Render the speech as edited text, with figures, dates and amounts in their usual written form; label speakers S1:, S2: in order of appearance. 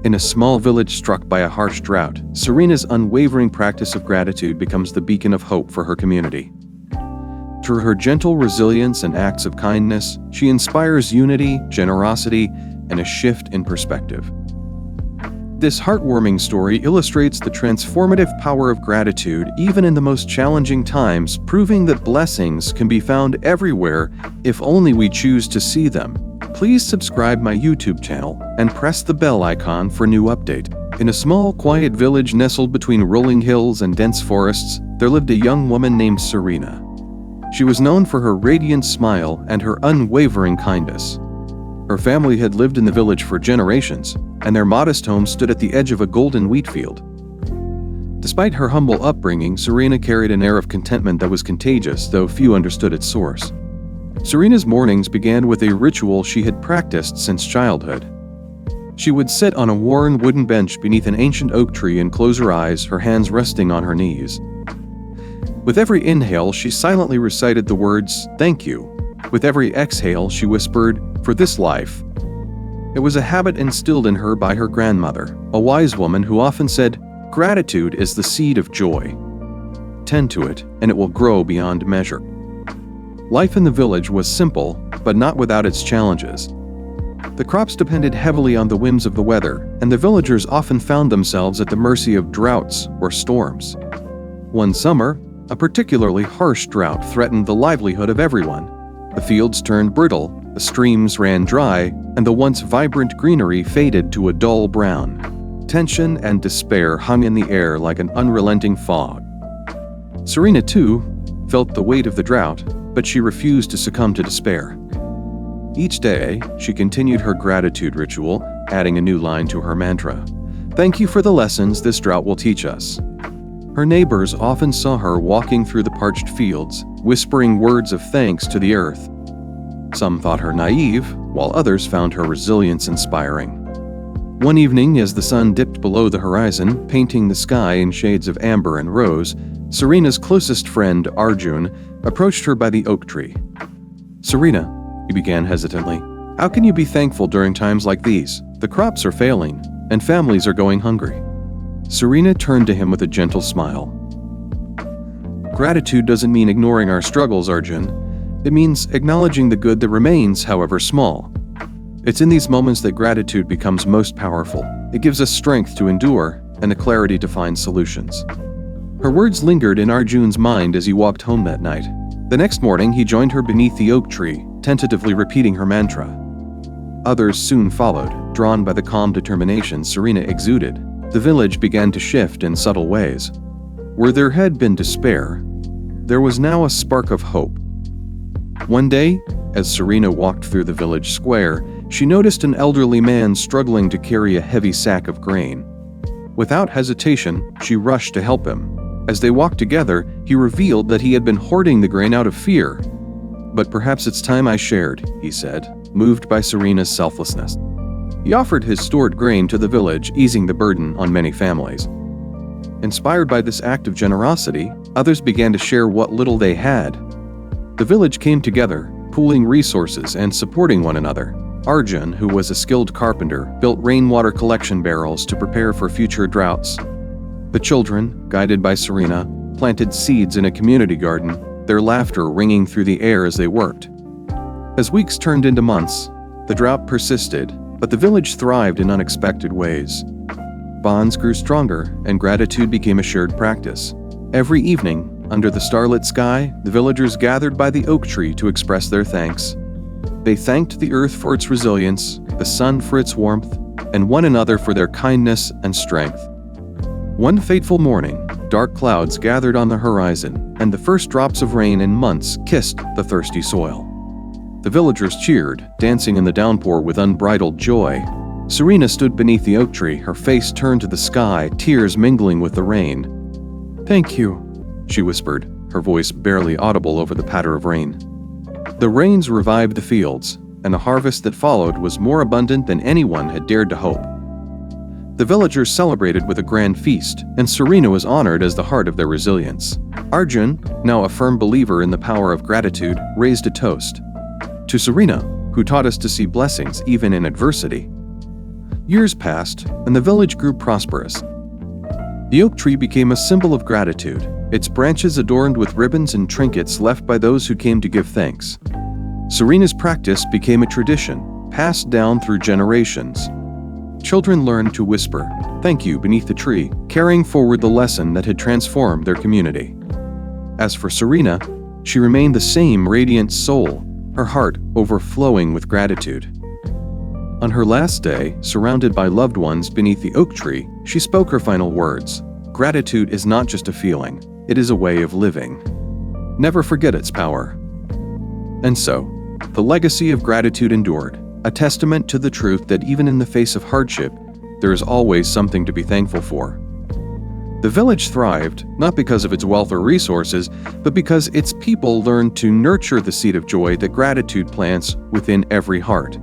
S1: In a small village struck by a harsh drought, Serena's unwavering practice of gratitude becomes the beacon of hope for her community. Through her gentle resilience and acts of kindness, she inspires unity, generosity, and a shift in perspective. This heartwarming story illustrates the transformative power of gratitude even in the most challenging times, proving that blessings can be found everywhere if only we choose to see them. Please subscribe my YouTube channel and press the bell icon for new update. In a small, quiet village nestled between rolling hills and dense forests, there lived a young woman named Serena. She was known for her radiant smile and her unwavering kindness. Her family had lived in the village for generations, and their modest home stood at the edge of a golden wheat field. Despite her humble upbringing, Serena carried an air of contentment that was contagious, though few understood its source. Serena's mornings began with a ritual she had practiced since childhood. She would sit on a worn wooden bench beneath an ancient oak tree and close her eyes, her hands resting on her knees. With every inhale, she silently recited the words, "Thank you." With every exhale, she whispered, "For this life." It was a habit instilled in her by her grandmother, a wise woman who often said, "Gratitude is the seed of joy. Tend to it, and it will grow beyond measure." Life in the village was simple, but not without its challenges. The crops depended heavily on the whims of the weather, and the villagers often found themselves at the mercy of droughts or storms. One summer, a particularly harsh drought threatened the livelihood of everyone. The fields turned brittle, the streams ran dry, and the once vibrant greenery faded to a dull brown. Tension and despair hung in the air like an unrelenting fog. Serena, too, felt the weight of the drought, but she refused to succumb to despair. Each day, she continued her gratitude ritual, adding a new line to her mantra. "Thank you for the lessons this drought will teach us." Her neighbors often saw her walking through the parched fields, whispering words of thanks to the earth. Some thought her naive, while others found her resilience inspiring. One evening, as the sun dipped below the horizon, painting the sky in shades of amber and rose, Serena's closest friend, Arjun, approached her by the oak tree. "Serena," he began hesitantly, "how can you be thankful during times like these? The crops are failing, and families are going hungry." Serena turned to him with a gentle smile. "Gratitude doesn't mean ignoring our struggles, Arjun. It means acknowledging the good that remains, however small. It's in these moments that gratitude becomes most powerful. It gives us strength to endure and the clarity to find solutions." Her words lingered in Arjun's mind as he walked home that night. The next morning, he joined her beneath the oak tree, tentatively repeating her mantra. Others soon followed, drawn by the calm determination Serena exuded. The village began to shift in subtle ways. Where there had been despair, there was now a spark of hope. One day, as Serena walked through the village square, she noticed an elderly man struggling to carry a heavy sack of grain. Without hesitation, she rushed to help him. As they walked together, he revealed that he had been hoarding the grain out of fear. "But perhaps it's time I shared," he said, moved by Serena's selflessness. He offered his stored grain to the village, easing the burden on many families. Inspired by this act of generosity, others began to share what little they had. The village came together, pooling resources and supporting one another. Arjun, who was a skilled carpenter, built rainwater collection barrels to prepare for future droughts. The children, guided by Serena, planted seeds in a community garden, their laughter ringing through the air as they worked. As weeks turned into months, the drought persisted, but the village thrived in unexpected ways. Bonds grew stronger, and gratitude became a shared practice. Every evening, under the starlit sky, the villagers gathered by the oak tree to express their thanks. They thanked the earth for its resilience, the sun for its warmth, and one another for their kindness and strength. One fateful morning, dark clouds gathered on the horizon, and the first drops of rain in months kissed the thirsty soil. The villagers cheered, dancing in the downpour with unbridled joy. Serena stood beneath the oak tree, her face turned to the sky, tears mingling with the rain. "Thank you," she whispered, her voice barely audible over the patter of rain. The rains revived the fields, and the harvest that followed was more abundant than anyone had dared to hope. The villagers celebrated with a grand feast, and Serena was honored as the heart of their resilience. Arjun, now a firm believer in the power of gratitude, raised a toast. "To Serena, who taught us to see blessings even in adversity." Years passed, and the village grew prosperous. The oak tree became a symbol of gratitude, its branches adorned with ribbons and trinkets left by those who came to give thanks. Serena's practice became a tradition, passed down through generations. Children learned to whisper, "Thank you," beneath the tree, carrying forward the lesson that had transformed their community. As for Serena, she remained the same radiant soul, her heart overflowing with gratitude. On her last day, surrounded by loved ones beneath the oak tree, she spoke her final words. Gratitude is not just a feeling, it is a way of living. Never forget its power. And so, the legacy of gratitude endured, a testament to the truth that even in the face of hardship, there is always something to be thankful for. The village thrived, not because of its wealth or resources, but because its people learned to nurture the seed of joy that gratitude plants within every heart.